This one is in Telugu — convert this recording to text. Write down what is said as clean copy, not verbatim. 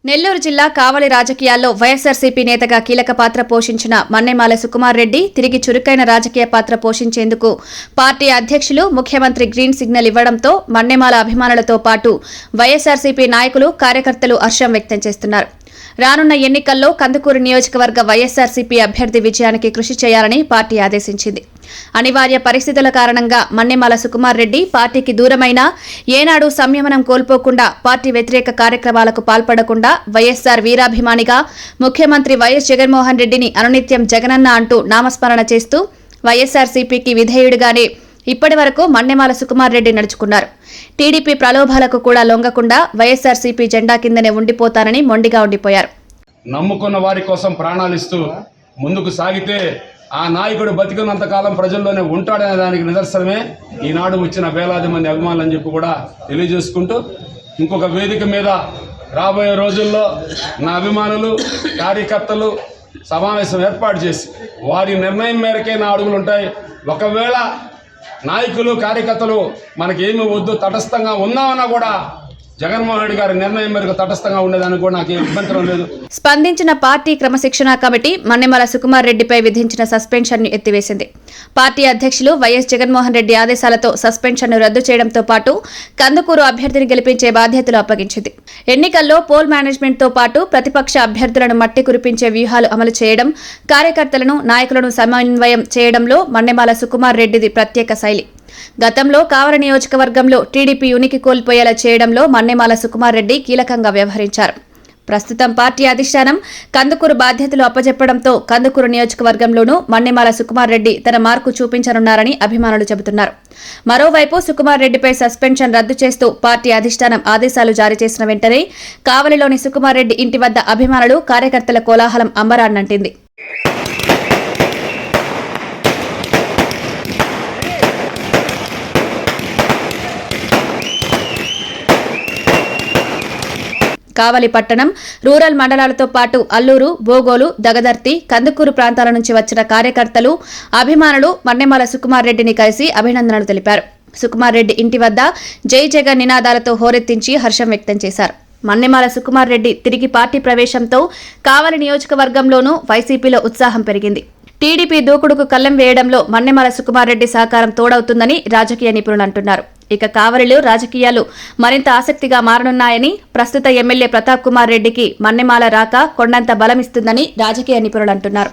నెల్లూరు జిల్లా కావలి రాజకీయాల్లో వైఎస్సార్సీపీ నేతగా కీలక పాత్ర పోషించిన మన్నెమాల సుకుమార్ రెడ్డి తిరిగి చురుకైన రాజకీయ పాత్ర పోషించేందుకు పార్టీ అధ్యక్షులు ముఖ్యమంత్రి గ్రీన్ సిగ్నల్ ఇవ్వడంతో మన్నెమాల అభిమానులతో పాటు వైఎస్సార్సీపీ నాయకులు కార్యకర్తలు హర్షం వ్యక్తం చేస్తున్నారు. రానున్న ఎన్నికల్లో కందుకూరు నియోజకవర్గ వైఎస్సార్సీపీ అభ్యర్థి విజయానికి కృషి చేయాలని పార్టీ ఆదేశించింది. అనివార్య పరిస్థితుల కారణంగా మన్నెమాల సుకుమార్ రెడ్డి పార్టీకి దూరమైనా ఏనాడు సంయమనం కోల్పోకుండా పార్టీ వ్యతిరేక కార్యక్రమాలకు పాల్పడకుండా వైఎస్సార్ వీరాభిమానిగా ముఖ్యమంత్రి వైఎస్ జగన్మోహన్ రెడ్డిని అనునిత్యం జగనన్న అంటూ నామస్మరణ చేస్తూ వైఎస్సార్సీపీకి విధేయుడిగానే ఇప్పటి వరకు మన్నెమాల సుకుమార్ రెడ్డి నడుచుకున్నారు. టీడీపీ ప్రలోభాలకు కూడా లొంగకుండా వైఎస్సార్సీపీ జెండా కిందనే ఉండిపోతానని మొండిగా ఉండిపోయారు. నమ్ముకున్న వారి కోసం ప్రాణాలిస్తూ ముందుకు సాగితే ఆ నాయకుడు బతికినంతకాలం ప్రజల్లోనే ఉంటాడనే దానికి నిదర్శనమే ఈనాడు వచ్చిన వేలాది మంది అభిమానులు అని చెప్పి కూడా తెలియజేసుకుంటూ, ఇంకొక వేదిక మీద రాబోయే రోజుల్లో నా అభిమానులు కార్యకర్తలు సమావేశం ఏర్పాటు చేసి వారి నిర్ణయం మేరకే నా అడుగులు ఉంటాయి. ఒకవేళ నాయకులు కార్యకర్తలు మనకేమి వద్దు తటస్థంగా ఉన్నామన్నా కూడా జగన్మోహన్ రెడ్డి గారి నిర్ణయం మేరకు తటస్థంగా ఉండేదానికి కూడా నాకు అభ్యంతరం లేదు. స్పందించిన పార్టీ క్రమశిక్షణా కమిటీ మన్నెమాల సుకుమార్ రెడ్డిపై విధించిన సస్పెన్షన్ ను ఎత్తివేసింది. పార్టీ అధ్యక్షులు వైఎస్ జగన్మోహన్ రెడ్డి ఆదేశాలతో సస్పెన్షన్ ను రద్దు చేయడంతో పాటు కందుకూరు అభ్యర్థిని గెలిపించే బాధ్యతలు అప్పగించింది. ఎన్నికల్లో పోల్ మేనేజ్మెంట్ తో పాటు ప్రతిపక్ష అభ్యర్థులను మట్టి కురిపించే వ్యూహాలు అమలు చేయడం, కార్యకర్తలను నాయకులను సమన్వయం చేయడంలో మన్నెమాల సుకుమార్ రెడ్డిది ప్రత్యేక శైలి. గతంలో కావలి నియోజకవర్గంలో టీడీపీ ఉనికి కోల్పోయేలా చేయడంలో మన్నెమాల సుకుమార్ రెడ్డి కీలకంగా వ్యవహరించారు. ప్రస్తుతం పార్టీ అధిష్టానం కందుకూరు బాధ్యతలు అప్పజెప్పడంతో కందుకూరు నియోజకవర్గంలోనూ మన్నెమాల సుకుమార్ రెడ్డి తన మార్కు చూపించనున్నారని అభిమానులు చెబుతున్నారు. మరోవైపు సుకుమార్ రెడ్డిపై సస్పెన్షన్ రద్దు చేస్తూ పార్టీ అధిష్టానం ఆదేశాలు జారీ చేసిన వెంటనే కావలిలోని సుకుమార్ రెడ్డి ఇంటి వద్ద అభిమానులు కార్యకర్తల కోలాహలం అంబరాన్నంటింది. కావలి పట్టణం రూరల్ మండలాలతో పాటు అల్లూరు, బోగోలు, దగదర్తి, కందుకూరు ప్రాంతాల నుంచి వచ్చిన కార్యకర్తలు, అభిమానులు మన్నెమాల సుకుమార్ రెడ్డిని కలిసి అభినందనలు తెలిపారు. సుకుమార్ రెడ్డి ఇంటి వద్ద జై జగన్ నినాదాలతో హోరెత్తించి హర్షం వ్యక్తం చేశారు. మన్నెమాల సుకుమార్ రెడ్డి తిరిగి పార్టీ ప్రవేశంతో కావలి నియోజకవర్గంలోనూ వైసీపీలో ఉత్సాహం పెరిగింది. టీడీపీ దూకుడుకు కళ్లెం వేయడంలో మన్నెమాల సుకుమార్ రెడ్డి సహకారం తోడవుతుందని రాజకీయ నిపుణులు అంటున్నారు. ఇక కావలిలో రాజకీయాలు మరింత ఆసక్తిగా మారనున్నాయని, ప్రస్తుత ఎమ్మెల్యే ప్రతాప్ కుమార్ రెడ్డికి మన్నెమాల రాక కొండంత బలమిస్తుందని రాజకీయ నిపుణులు అంటున్నారు.